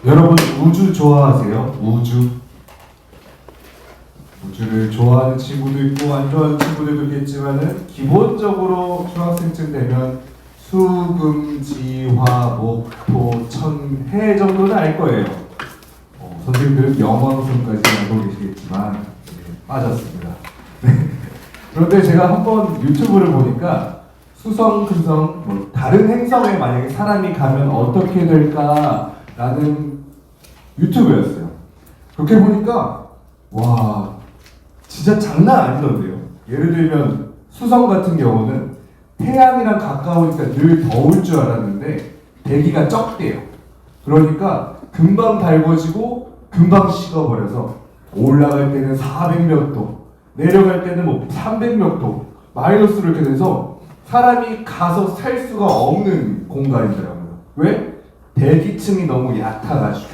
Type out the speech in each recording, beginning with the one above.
여러분 우주 좋아하세요? 우주를 좋아하는 친구도 있고 안 좋아하는 친구들도 있겠지만은 기본적으로 중학생쯤 되면 수금지화 목토 천해 정도는 알 거예요. 선생님들은 영왕성까지 알고 계시겠지만 빠졌습니다. 그런데 제가 한번 유튜브를 보니까 수성, 금성, 다른 행성에 만약에 사람이 가면 어떻게 될까라는 유튜브였어요. 그렇게 보니까 와 진짜 장난 아니던데요. 예를 들면 수성 같은 경우는 태양이랑 가까우니까 늘 더울 줄 알았는데 대기가 적대요. 그러니까 금방 달궈지고 금방 식어버려서 올라갈 때는 400몇 도, 내려갈 때는 뭐 300몇 도, 마이너스로 이렇게 돼서 사람이 가서 살 수가 없는 공간이더라고요. 왜? 대기층이 너무 얕아가지고.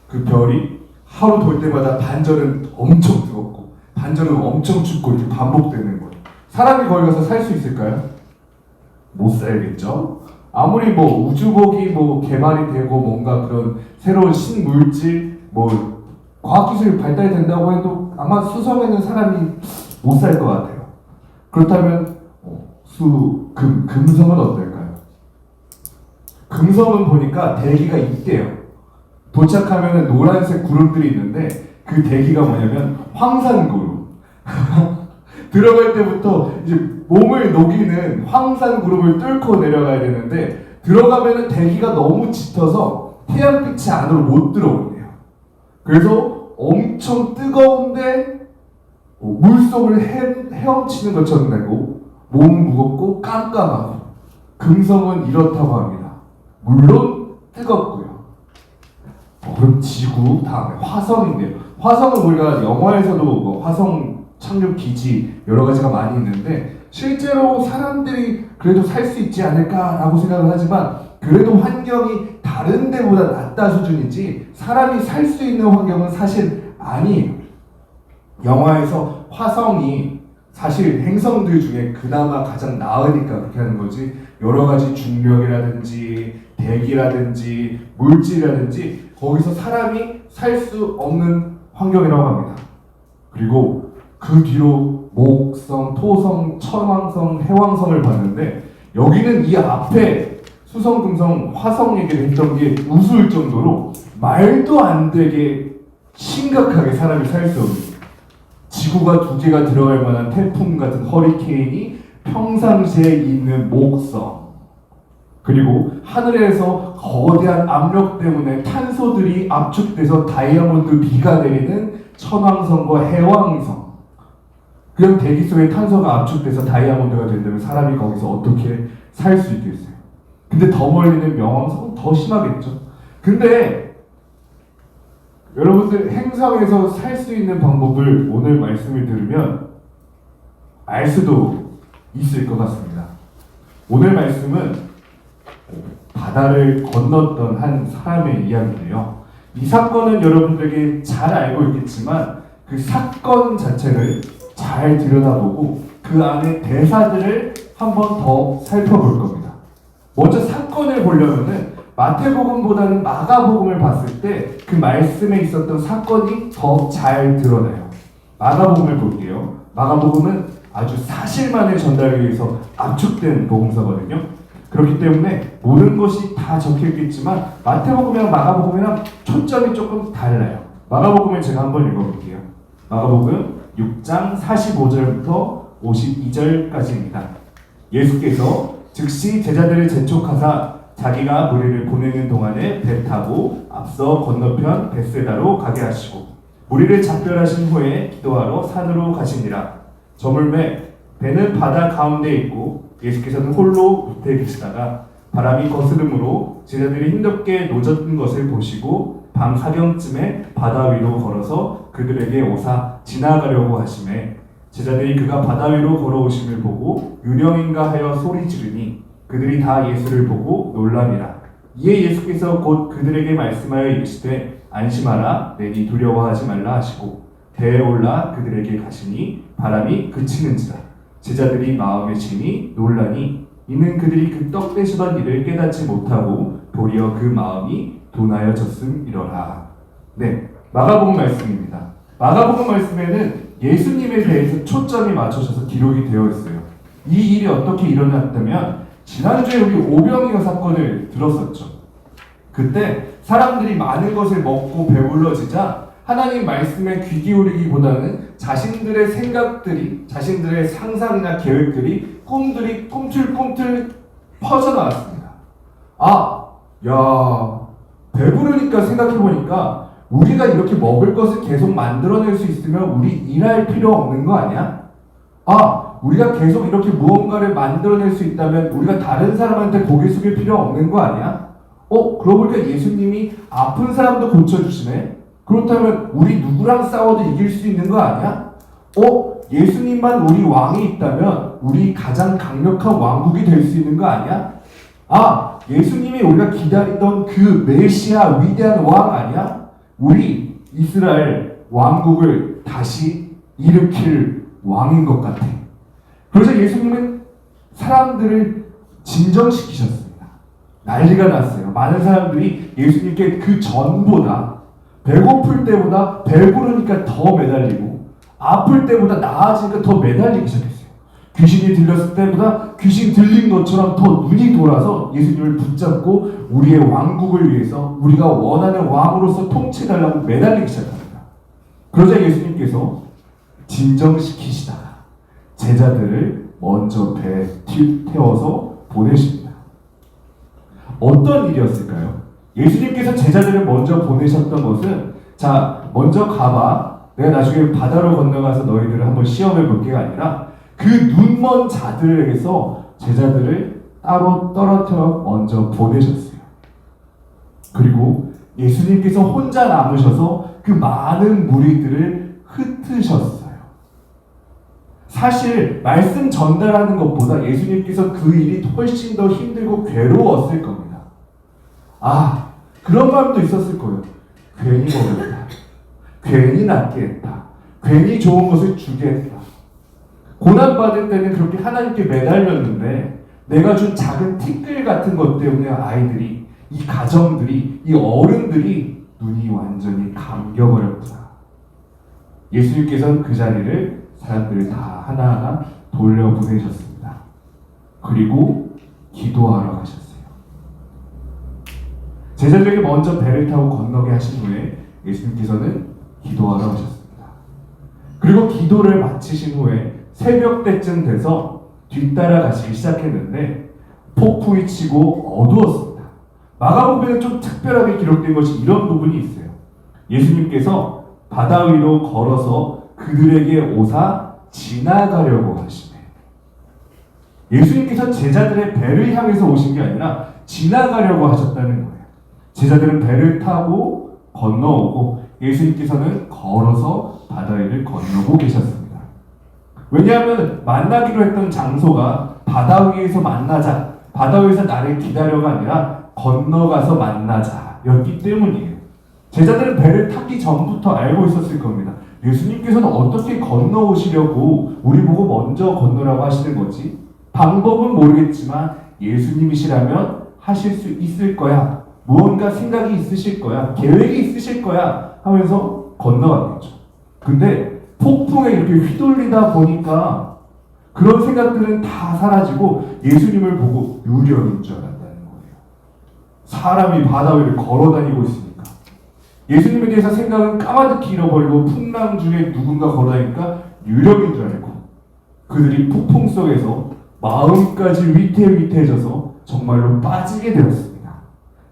그 별이 하루 돌 때마다 반절은 엄청 뜨겁고 반절은 엄청 춥고 이렇게 반복되는 거예요. 사람이 거기 가서 살 수 있을까요? 못 살겠죠? 아무리 뭐 우주복이 뭐 개발이 되고 뭔가 그런 새로운 신물질 뭐 과학기술이 발달이 된다고 해도 아마 수성에는 사람이 못 살 것 같아요. 그렇다면 금성은 어떨까요? 금성은 보니까 대기가 있대요. 도착하면 노란색 구름들이 있는데 그 대기가 뭐냐면 황산구름. 들어갈 때부터 이제 몸을 녹이는 황산구름을 뚫고 내려가야 되는데 들어가면 대기가 너무 짙어서 태양빛이 안으로 못 들어오네요. 그래서 엄청 뜨거운데 물속을 헤엄치는 것처럼 되고 몸은 무겁고 깜깜하고 금성은 이렇다고 합니다. 물론 뜨겁고요. 그럼 지구 다음에 화성인데요. 화성은 우리가 영화에서도 뭐 화성 착륙 기지 여러 가지가 많이 있는데 실제로 사람들이 그래도 살 수 있지 않을까라고 생각을 하지만 그래도 환경이 다른 데보다 낫다 수준이지 사람이 살 수 있는 환경은 사실 아니에요. 영화에서 화성이 사실 행성들 중에 그나마 가장 나으니까 그렇게 하는 거지 여러 가지 중력이라든지 대기라든지 물질이라든지 거기서 사람이 살 수 없는 환경이라고 합니다. 그리고 그 뒤로 목성, 토성, 천왕성, 해왕성을 봤는데 여기는 이 앞에 수성, 금성, 화성 얘기를 했던 게 우스울 정도로 말도 안 되게 심각하게 사람이 살 수 없는 지구가 두 개가 들어갈 만한 태풍 같은 허리케인이 평상시에 있는 목성 그리고 하늘에서 거대한 압력 때문에 탄소들이 압축돼서 다이아몬드 비가 내리는 천왕성과 해왕성 그냥 대기 속에 탄소가 압축돼서 다이아몬드가 된다면 사람이 거기서 어떻게 살 수 있겠어요? 근데 더 멀리는 명왕성은 더 심하겠죠. 근데 여러분들 행성에서 살 수 있는 방법을 오늘 말씀을 들으면 알 수도 있을 것 같습니다. 오늘 말씀은 바다를 건넜던 한 사람의 이야기인데요. 이 사건은 여러분들에게 잘 알고 있겠지만 그 사건 자체를 잘 들여다보고 그 안에 대사들을 한번 더 살펴볼 겁니다. 먼저 사건을 보려면은 마태복음보다는 마가복음을 봤을 때 그 말씀에 있었던 사건이 더 잘 드러나요. 마가복음을 볼게요. 마가복음은 아주 사실만을 전달하기 위해서 압축된 복음서거든요. 그렇기 때문에 모든 것이 다 적혀있겠지만 마태복음이랑 마가복음이랑 초점이 조금 달라요. 마가복음을 제가 한번 읽어볼게요. 마가복음 6장 45절부터 52절까지입니다. 예수께서 즉시 제자들을 재촉하사 자기가 무리를 보내는 동안에 배 타고 앞서 건너편 벳세다로 가게 하시고 무리를 작별하신 후에 기도하러 산으로 가시니라. 저물매 배는 바다 가운데 있고 예수께서는 홀로 밑에 계시다가 바람이 거스름으로 제자들이 힘겹게 노젓는 것을 보시고 밤 사경쯤에 바다 위로 걸어서 그들에게 오사 지나가려고 하시매 제자들이 그가 바다 위로 걸어오심을 보고 유령인가 하여 소리 지르니 그들이 다 예수를 보고 놀라니라. 이에 예수께서 곧 그들에게 말씀하여 이르시되 안심하라 내니 두려워하지 말라 하시고 배에 올라 그들에게 가시니 바람이 그치는지라. 제자들이 마음에 짐이 놀라니 이는 그들이 그 떡 되시던 일을 깨닫지 못하고 도리어 그 마음이 돈하여 졌음이러라. 네, 마가복음 말씀입니다. 마가복음 말씀에는 예수님에 대해서 초점이 맞춰져서 기록이 되어 있어요. 이 일이 어떻게 일어났다면 지난주에 우리 오병이어 사건을 들었었죠. 그때 사람들이 많은 것을 먹고 배불러지자 하나님 말씀에 귀 기울이기보다는 자신들의 생각들이, 자신들의 상상이나 계획들이, 꿈들이 꿈틀꿈틀 퍼져나왔습니다. 배부르니까 생각해보니까 우리가 이렇게 먹을 것을 계속 만들어낼 수 있으면 우리 일할 필요 없는 거 아니야? 우리가 계속 이렇게 무언가를 만들어낼 수 있다면 우리가 다른 사람한테 고개 숙일 필요 없는 거 아니야? 그러고 보니까 예수님이 아픈 사람도 고쳐주시네? 그렇다면 우리 누구랑 싸워도 이길 수 있는 거 아니야? 예수님만 우리 왕이 있다면 우리 가장 강력한 왕국이 될 수 있는 거 아니야? 예수님이 우리가 기다리던 그 메시아 위대한 왕 아니야? 우리 이스라엘 왕국을 다시 일으킬 왕인 것 같아. 그래서 예수님은 사람들을 진정시키셨습니다. 난리가 났어요. 많은 사람들이 예수님께 그 전보다 배고플 때보다 배부르니까 더 매달리고 아플 때보다 나아지니까 더 매달리기 시작했어요. 귀신이 들렸을 때보다 귀신 들린 것처럼 더 눈이 돌아서 예수님을 붙잡고 우리의 왕국을 위해서 우리가 원하는 왕으로서 통치해달라고 매달리기 시작합니다. 그러자 예수님께서 진정시키시다가 제자들을 먼저 배에 태워서 보내십니다. 어떤 일이었을까요? 예수님께서 제자들을 먼저 보내셨던 것은 먼저 가봐. 내가 나중에 바다로 건너가서 너희들을 한번 시험해 볼 게가 아니라 그 눈먼 자들에게서 제자들을 따로 떨어뜨려 먼저 보내셨어요. 그리고 예수님께서 혼자 남으셔서 그 많은 무리들을 흩으셨어요. 사실 말씀 전달하는 것보다 예수님께서 그 일이 훨씬 더 힘들고 괴로웠을 겁니다. 그런 마음도 있었을 거예요. 괜히 먹였다. 괜히 낫게 했다. 괜히 좋은 것을 주게 했다. 고난받을 때는 그렇게 하나님께 매달렸는데 내가 준 작은 티끌 같은 것 때문에 아이들이, 이 가정들이, 이 어른들이 눈이 완전히 감겨버렸구나. 예수님께서는 그 자리를 사람들을 다 하나하나 돌려보내셨습니다. 그리고 기도하러 가셨어요. 제자들에게 먼저 배를 타고 건너게 하신 후에 예수님께서는 기도하러 가셨습니다. 그리고 기도를 마치신 후에 새벽 때쯤 돼서 뒤따라 가시기 시작했는데 폭풍이 치고 어두웠습니다. 마가복음에는 좀 특별하게 기록된 것이 이런 부분이 있어요. 예수님께서 바다 위로 걸어서 그들에게 오사 지나가려고 하시네. 예수님께서 제자들의 배를 향해서 오신 게 아니라 지나가려고 하셨다는 거예요. 제자들은 배를 타고 건너오고 예수님께서는 걸어서 바다 위를 건너고 계셨습니다. 왜냐하면 만나기로 했던 장소가 바다 위에서 만나자, 바다 위에서 나를 기다려가 아니라 건너가서 만나자 였기 때문이에요. 제자들은 배를 타기 전부터 알고 있었을 겁니다. 예수님께서는 어떻게 건너오시려고 우리 보고 먼저 건너라고 하시는 거지? 방법은 모르겠지만 예수님이시라면 하실 수 있을 거야. 무언가 생각이 있으실 거야. 계획이 있으실 거야 하면서 건너가겠죠. 근데 폭풍에 이렇게 휘둘리다 보니까 그런 생각들은 다 사라지고 예수님을 보고 유령인 줄 알았다는 거예요. 사람이 바다 위를 걸어다니고 있으니까. 예수님에 대해서 생각은 까마득히 잃어버리고 풍랑 중에 누군가 걸어다니까 유령인 줄 알고 그들이 폭풍 속에서 마음까지 위태위태해져서 정말로 빠지게 되었습니다.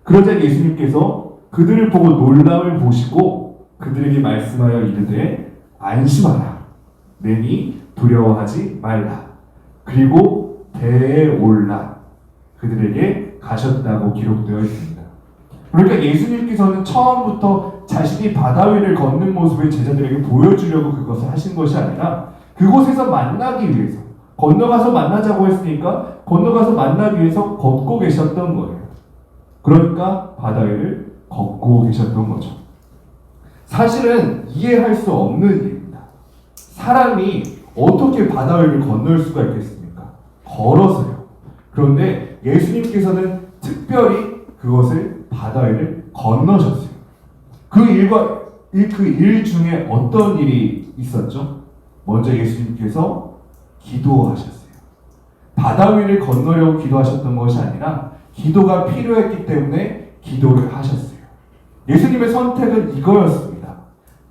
그러자 예수님께서 그들을 보고 놀람을 보시고 그들에게 말씀하여 이르되 안심하라. 내니 두려워하지 말라. 그리고 배에 올라 그들에게 가셨다고 기록되어 있습니다. 그러니까 예수님께서는 처음부터 자신이 바다 위를 걷는 모습을 제자들에게 보여주려고 그것을 하신 것이 아니라 그곳에서 만나기 위해서, 건너가서 만나자고 했으니까 건너가서 만나기 위해서 걷고 계셨던 거예요. 그러니까 바다 위를 걷고 계셨던 거죠. 사실은 이해할 수 없는 일입니다. 사람이 어떻게 바다 위를 건널 수가 있겠습니까? 걸어서요. 그런데 예수님께서는 특별히 그것을 바다 위를 건너셨어요. 그 일 중에 어떤 일이 있었죠? 먼저 예수님께서 기도하셨어요. 바다 위를 건너려고 기도하셨던 것이 아니라 기도가 필요했기 때문에 기도를 하셨어요. 예수님의 선택은 이거였습니다.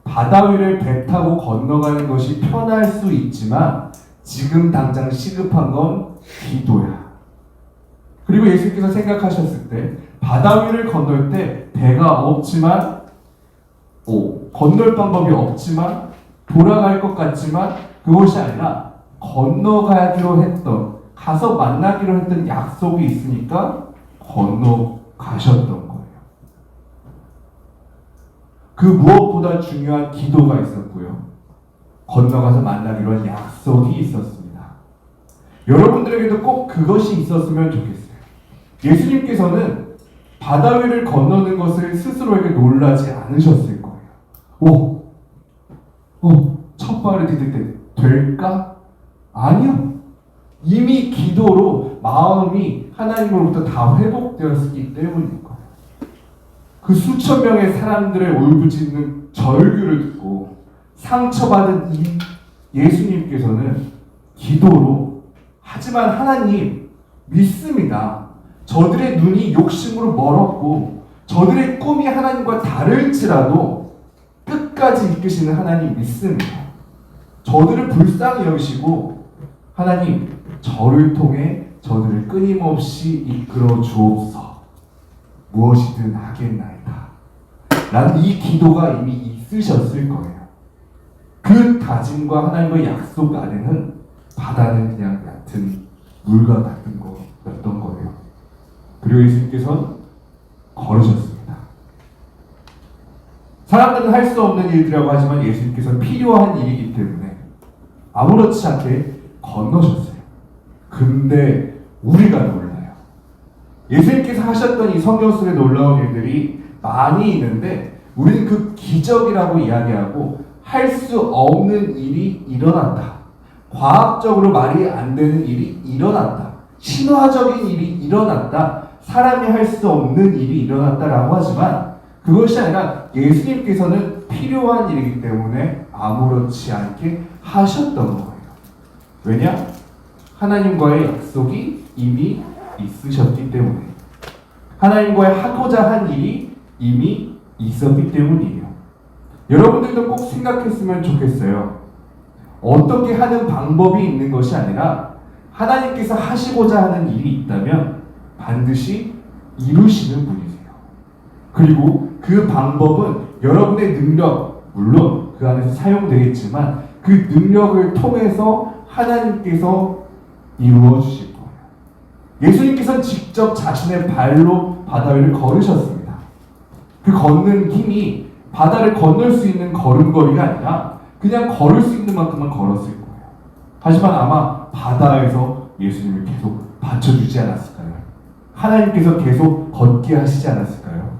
바다 위를 배 타고 건너가는 것이 편할 수 있지만 지금 당장 시급한 건 기도야. 그리고 예수님께서 생각하셨을 때 바다 위를 건널 때 배가 없지만 건널 방법이 없지만 돌아갈 것 같지만 그것이 아니라 건너가기로 했던 가서 만나기로 했던 약속이 있으니까 건너가셨던 거예요. 그 무엇보다 중요한 기도가 있었고요. 건너가서 만나기로 한 약속이 있었습니다. 여러분들에게도 꼭 그것이 있었으면 좋겠어요. 예수님께서는 바다 위를 건너는 것을 스스로에게 놀라지 않으셨을 거예요. 첫 발을 디딜 때 될까? 아니요. 이미 기도로 마음이 하나님으로부터 다 회복되었기 때문인 거예요. 그 수천 명의 사람들의 울부짖는 절규를 듣고 상처받은 이 예수님께서는 기도로 하지만 하나님 믿습니다. 저들의 눈이 욕심으로 멀었고 저들의 꿈이 하나님과 다를지라도 끝까지 이끄시는 하나님 믿습니다. 저들을 불쌍히 여기시고 하나님 저를 통해 저들을 끊임없이 이끌어 주옵소서. 무엇이든 하겠나이다. 난 이 기도가 이미 있으셨을 거예요. 그 다짐과 하나님과의 약속 안에는 바다는 그냥 얕은 물과 같은 거였던 거예요. 그리고 예수님께서는 걸으셨습니다. 사람들은 할 수 없는 일이라고 하지만 예수님께서는 필요한 일이기 때문에 아무렇지 않게 건너셨어요. 근데 우리가 놀라요. 예수님께서 하셨던 이 성경 속의 놀라운 일들이 많이 있는데 우리는 그 기적이라고 이야기하고 할 수 없는 일이 일어난다. 과학적으로 말이 안 되는 일이 일어난다. 신화적인 일이 일어났다. 사람이 할 수 없는 일이 일어났다라고 하지만 그것이 아니라 예수님께서는 필요한 일이기 때문에 아무렇지 않게 하셨던 거예요. 왜냐? 하나님과의 약속이 이미 있으셨기 때문에 하나님과의 하고자 한 일이 이미 있었기 때문이에요. 여러분들도 꼭 생각했으면 좋겠어요. 어떻게 하는 방법이 있는 것이 아니라 하나님께서 하시고자 하는 일이 있다면 반드시 이루시는 분이세요. 그리고 그 방법은 여러분의 능력, 물론 그 안에서 사용되겠지만 그 능력을 통해서 하나님께서 이루어 주실 거예요. 예수님께서는 직접 자신의 발로 바다 위를 걸으셨습니다. 그 걷는 힘이 바다를 건널 수 있는 걸음걸이가 아니라 그냥 걸을 수 있는 만큼만 걸었을 거예요. 하지만 아마 바다에서 예수님을 계속 받쳐주지 않았을까요? 하나님께서 계속 걷게 하시지 않았을까요?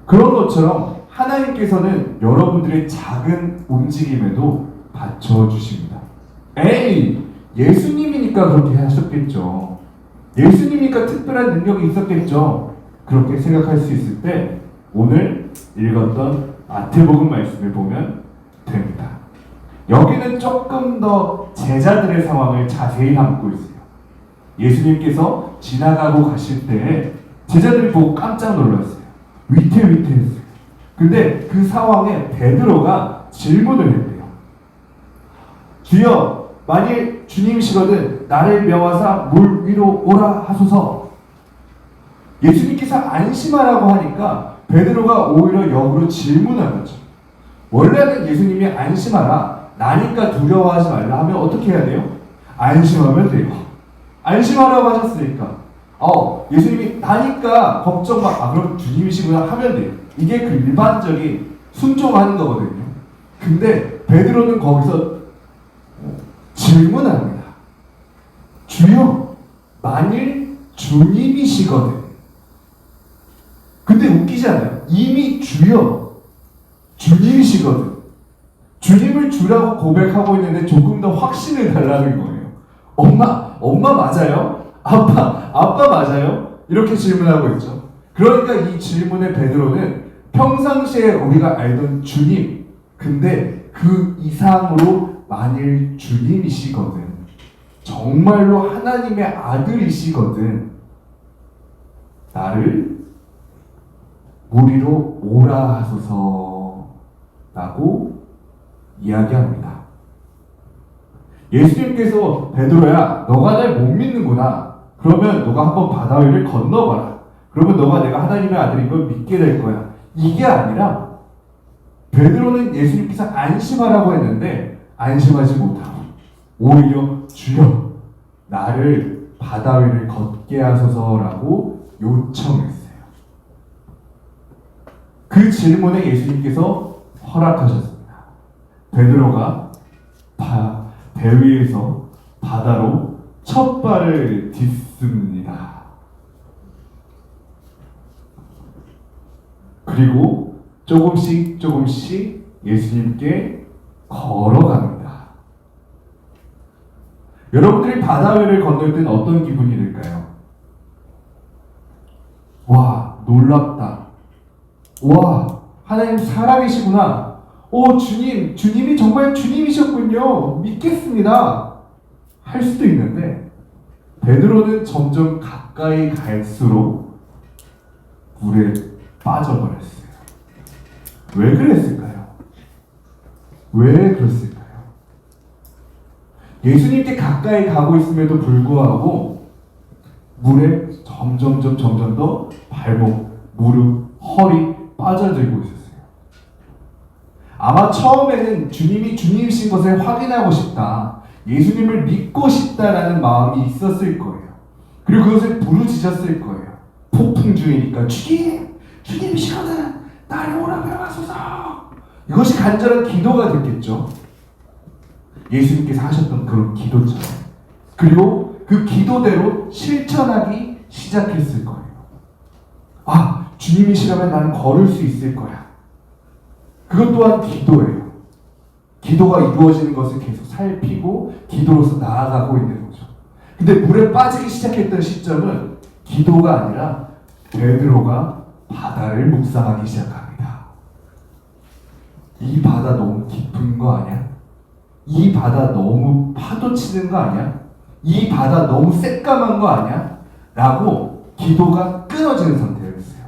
그런 것처럼 하나님께서는 여러분들의 작은 움직임에도 받쳐주십니다. 에이! 예수님이니까 그렇게 하셨겠죠. 예수님이니까 특별한 능력이 있었겠죠. 그렇게 생각할 수 있을 때 오늘 읽었던 마태복음 말씀을 보면 됩니다. 여기는 조금 더 제자들의 상황을 자세히 담고 있어요. 예수님께서 지나가고 가실 때 제자들이 보고 깜짝 놀랐어요. 위태위태했어요. 근데 그 상황에 베드로가 질문을 했대요. 주여, 만일 주님이시거든 나를 명하사 물 위로 오라 하소서. 예수님께서 안심하라고 하니까 베드로가 오히려 역으로 질문한 거죠. 원래는 예수님이 안심하라, 나니까 두려워하지 말라 하면 어떻게 해야 돼요? 안심하면 돼요. 안심하라고 하셨으니까 예수님이 나니까 걱정 마, 그럼 주님이시구나 하면 돼요. 이게 그 일반적인 순종하는 거거든요. 근데 베드로는 거기서 질문합니다. 주여, 만일 주님이시거든. 근데 웃기지 않아요? 이미 주님이시거든. 주님을 주라고 고백하고 있는데 조금 더 확신을 달라는 거예요. 엄마 맞아요? 아빠 맞아요? 이렇게 질문하고 있죠. 그러니까 이 질문에 베드로는 평상시에 우리가 알던 주님, 근데 그 이상으로 만일 주님이시거든, 정말로 하나님의 아들이시거든, 나를 물 위로 오라 하소서라고 이야기합니다. 예수님께서 베드로야, 너가 날 못 믿는구나. 그러면 너가 한번 바다 위를 건너봐라. 그러면 너가 내가 하나님의 아들인 걸 믿게 될 거야. 이게 아니라 베드로는 예수님께서 안심하라고 했는데 안심하지 못하고 오히려 주여, 나를 바다 위를 걷게 하소서라고 요청했어요. 그 질문에 예수님께서 허락하셨습니다. 베드로가 배 위에서 바다로 첫 발을 딛습니다. 그리고 조금씩 예수님께 걸어갑니다. 여러분들이 바다 위를 건널 때는 어떤 기분이 들까요? 와, 놀랍다. 와, 하나님 살아계시구나. 오, 주님이 정말 주님이셨군요. 믿겠습니다. 할 수도 있는데 베드로는 점점 가까이 갈수록 물에 빠져버렸어요. 왜 그랬을까요? 왜 그랬을까요? 예수님께 가까이 가고 있음에도 불구하고 물에 점점 더 발목, 무릎, 허리 빠져들고 있었어요. 아마 처음에는 주님이 주님이신 것을 확인하고 싶다, 예수님을 믿고 싶다라는 마음이 있었을 거예요. 그리고 그것을 부르짖었을 거예요. 폭풍주의니까 주님이시거든, 나를 오라고 하소서. 이것이 간절한 기도가 됐겠죠. 예수님께서 하셨던 그런 기도처럼. 그리고 그 기도대로 실천하기 시작했을 거예요. 아, 주님이시라면 나는 걸을 수 있을 거야. 그것 또한 기도예요. 기도가 이루어지는 것을 계속 살피고 기도로서 나아가고 있는 거죠. 근데 물에 빠지기 시작했던 시점은 기도가 아니라 베드로가 바다를 묵상하기 시작합니다. 이 바다 너무 깊은 거 아니야? 이 바다 너무 파도 치는 거 아니야? 이 바다 너무 새까만 거 아니야? 라고 기도가 끊어지는 상태였어요.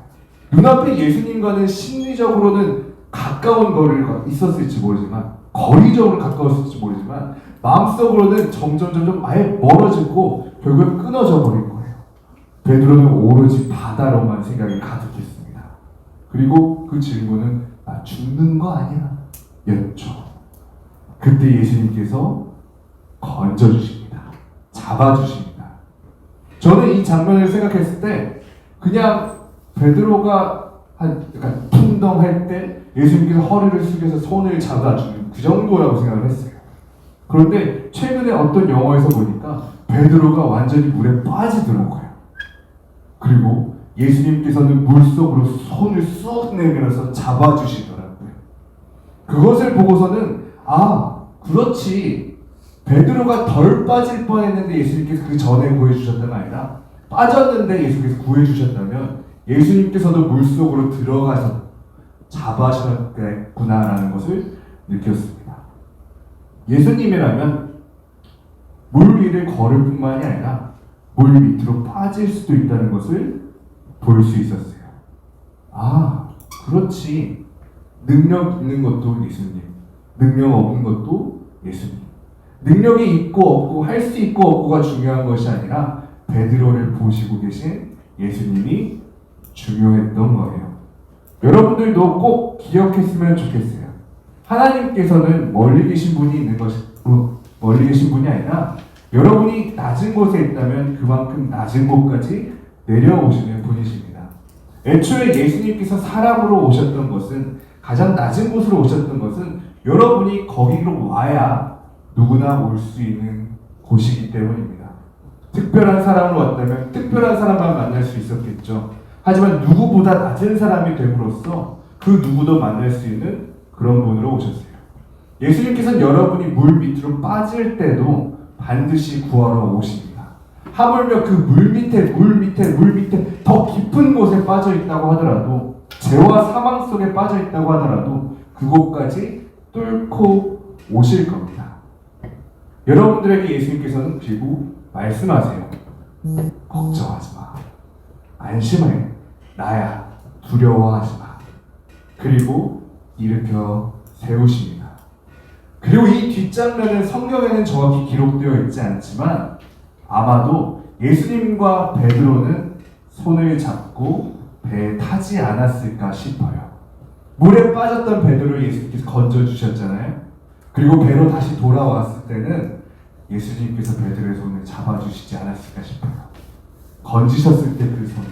눈앞에 예수님과는 심리적으로는 가까운 거리가 있었을지 모르지만, 거리적으로 가까웠을지 모르지만, 마음속으로는 점점 아예 멀어지고 결국에 끊어져 버린 거예요. 베드로는 오로지 바다로만 생각이 가득했습니다. 그리고 그 질문은 나 죽는 거 아니야? 였죠. 그때 예수님께서 건져주십니다. 잡아주십니다. 저는 이 장면을 생각했을 때 그냥 베드로가 약간 풍덩할 때 예수님께서 허리를 숙여서 손을 잡아주는 그 정도라고 생각을 했어요. 그런데 최근에 어떤 영화에서 보니까 베드로가 완전히 물에 빠지더라고요. 그리고 예수님께서는 물속으로 손을 쑥 내밀어서 잡아주시더라고요. 그것을 보고서는 그렇지, 베드로가 덜 빠질 뻔했는데 예수님께서 그 전에 구해주셨다가 아니라 빠졌는데 예수님께서 구해주셨다면 예수님께서도 물속으로 들어가서 잡아주셨겠구나라는 것을 느꼈습니다. 예수님이라면 물 위를 걸을 뿐만이 아니라 물 밑으로 빠질 수도 있다는 것을 볼 수 있었어요. 그렇지, 능력 있는 것도 예수님, 능력 없는 것도 예수님. 능력이 있고 없고, 할 수 있고 없고가 중요한 것이 아니라 베드로를 보시고 계신 예수님이 중요했던 거예요. 여러분들도 꼭 기억했으면 좋겠어요. 하나님께서는 멀리 계신 분이 있는 것이, 멀리 계신 분이 아니라 여러분이 낮은 곳에 있다면 그만큼 낮은 곳까지 내려오시는 분이십니다. 애초에 예수님께서 사람으로 오셨던 것은, 가장 낮은 곳으로 오셨던 것은 여러분이 거기로 와야 누구나 올 수 있는 곳이기 때문입니다. 특별한 사람으로 왔다면 특별한 사람만 만날 수 있었겠죠. 하지만 누구보다 낮은 사람이 됨으로써 그 누구도 만날 수 있는 그런 분으로 오셨어요. 예수님께서는 여러분이 물 밑으로 빠질 때도 반드시 구하러 오십니다. 하물며 그 물 밑에 더 깊은 곳에 빠져 있다고 하더라도, 죄와 사망 속에 빠져 있다고 하더라도 그곳까지 뚫고 오실 겁니다. 여러분들에게 예수님께서는 그리고 말씀하세요. 걱정하지 마. 안심해. 나야. 두려워하지 마. 그리고 일으켜 세우십니다. 그리고 이 뒷장면은 성경에는 정확히 기록되어 있지 않지만 아마도 예수님과 베드로는 손을 잡고 배에 타지 않았을까 싶어요. 물에 빠졌던 베드로를 예수님께서 건져주셨잖아요. 그리고 배로 다시 돌아왔을 때는 예수님께서 베드로의 손을 잡아주시지 않았을까 싶어요. 건지셨을 때 그 손으로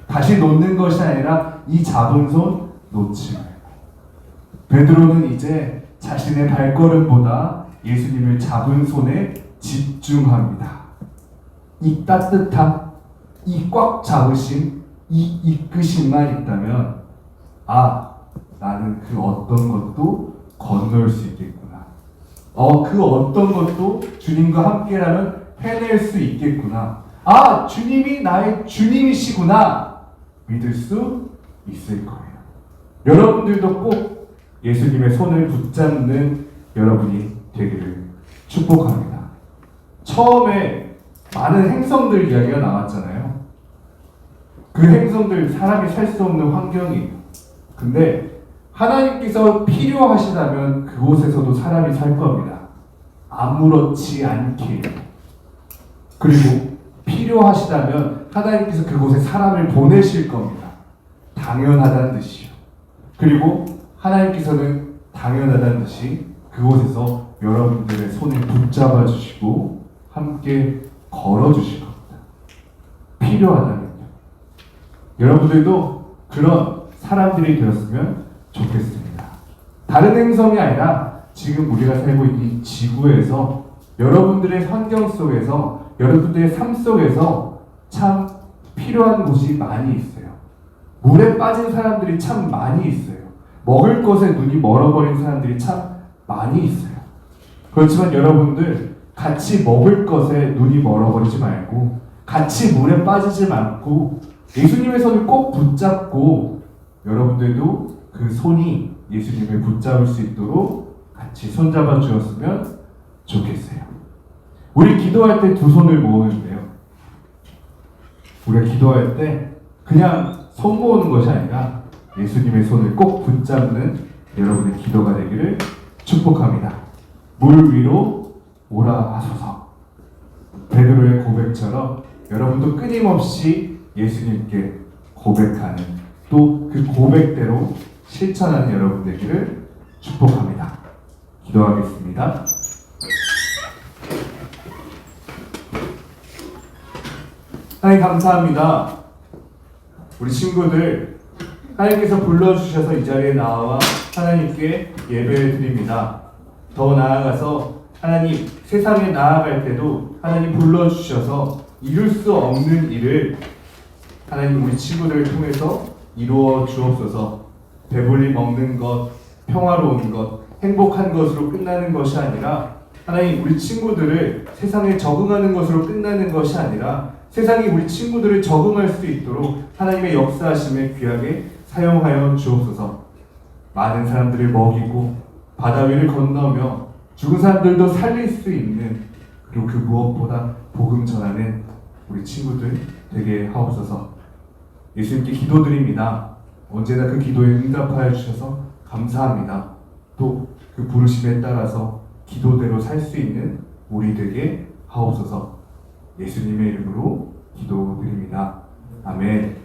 다시 놓는 것이 아니라 이 잡은 손 놓지 말고, 베드로는 이제 자신의 발걸음보다 예수님을 잡은 손에 집중합니다. 이 따뜻함, 이 꽉 잡으심, 이 이끄심만 있다면 나는 그 어떤 것도 건널 수 있겠구나. 그 어떤 것도 주님과 함께라면 해낼 수 있겠구나. 주님이 나의 주님이시구나. 믿을 수 있을 거예요. 여러분들도 꼭 예수님의 손을 붙잡는 여러분이 되기를 축복합니다. 처음에 많은 행성들 이야기가 나왔잖아요. 그 행성들 사람이 살 수 없는 환경이에요. 근데 하나님께서 필요하시다면 그곳에서도 사람이 살 겁니다. 아무렇지 않게. 그리고 필요하시다면 하나님께서 그곳에 사람을 보내실 겁니다. 당연하다는 뜻이요. 그리고 하나님께서는 당연하다는 듯이 그곳에서 여러분들의 손을 붙잡아 주시고 함께 걸어 주실 겁니다. 필요하다면요. 여러분들도 그런 사람들이 되었으면 좋겠습니다. 다른 행성이 아니라 지금 우리가 살고 있는 이 지구에서 여러분들의 환경 속에서, 여러분들의 삶 속에서 참 필요한 곳이 많이 있어요. 물에 빠진 사람들이 참 많이 있어요. 먹을 것에 눈이 멀어버린 사람들이 참 많이 있어요. 그렇지만 여러분들 같이 먹을 것에 눈이 멀어버리지 말고, 같이 물에 빠지지 말고 예수님의 손을 꼭 붙잡고 여러분들도 그 손이 예수님을 붙잡을 수 있도록 같이 손잡아 주었으면 좋겠어요. 우리 기도할 때 두 손을 모으는데요. 우리가 기도할 때 그냥 손 모으는 것이 아니라 예수님의 손을 꼭 붙잡는 여러분의 기도가 되기를 축복합니다. 물 위로 올라가소서. 베드로의 고백처럼 여러분도 끊임없이 예수님께 고백하는, 또 그 고백대로 실천하는 여러분 되기를 축복합니다. 기도하겠습니다. 하나님 감사합니다. 우리 친구들 하나님께서 불러주셔서 이 자리에 나와 하나님께 예배를 드립니다. 더 나아가서 하나님 세상에 나아갈 때도 하나님 불러주셔서 이룰 수 없는 일을 하나님 우리 친구들을 통해서 이루어 주옵소서. 배불리 먹는 것, 평화로운 것, 행복한 것으로 끝나는 것이 아니라 하나님 우리 친구들을 세상에 적응하는 것으로 끝나는 것이 아니라 세상이 우리 친구들을 적응할 수 있도록 하나님의 역사하심에 귀하게 사용하여 주옵소서. 많은 사람들을 먹이고 바다 위를 건너며 죽은 사람들도 살릴 수 있는, 그리고 그 무엇보다 복음 전하는 우리 친구들 되게 하옵소서. 예수님께 기도드립니다. 언제나 그 기도에 응답하여 주셔서 감사합니다. 또 그 부르심에 따라서 기도대로 살 수 있는 우리 되게 하옵소서. 예수님의 이름으로 기도드립니다. 아멘.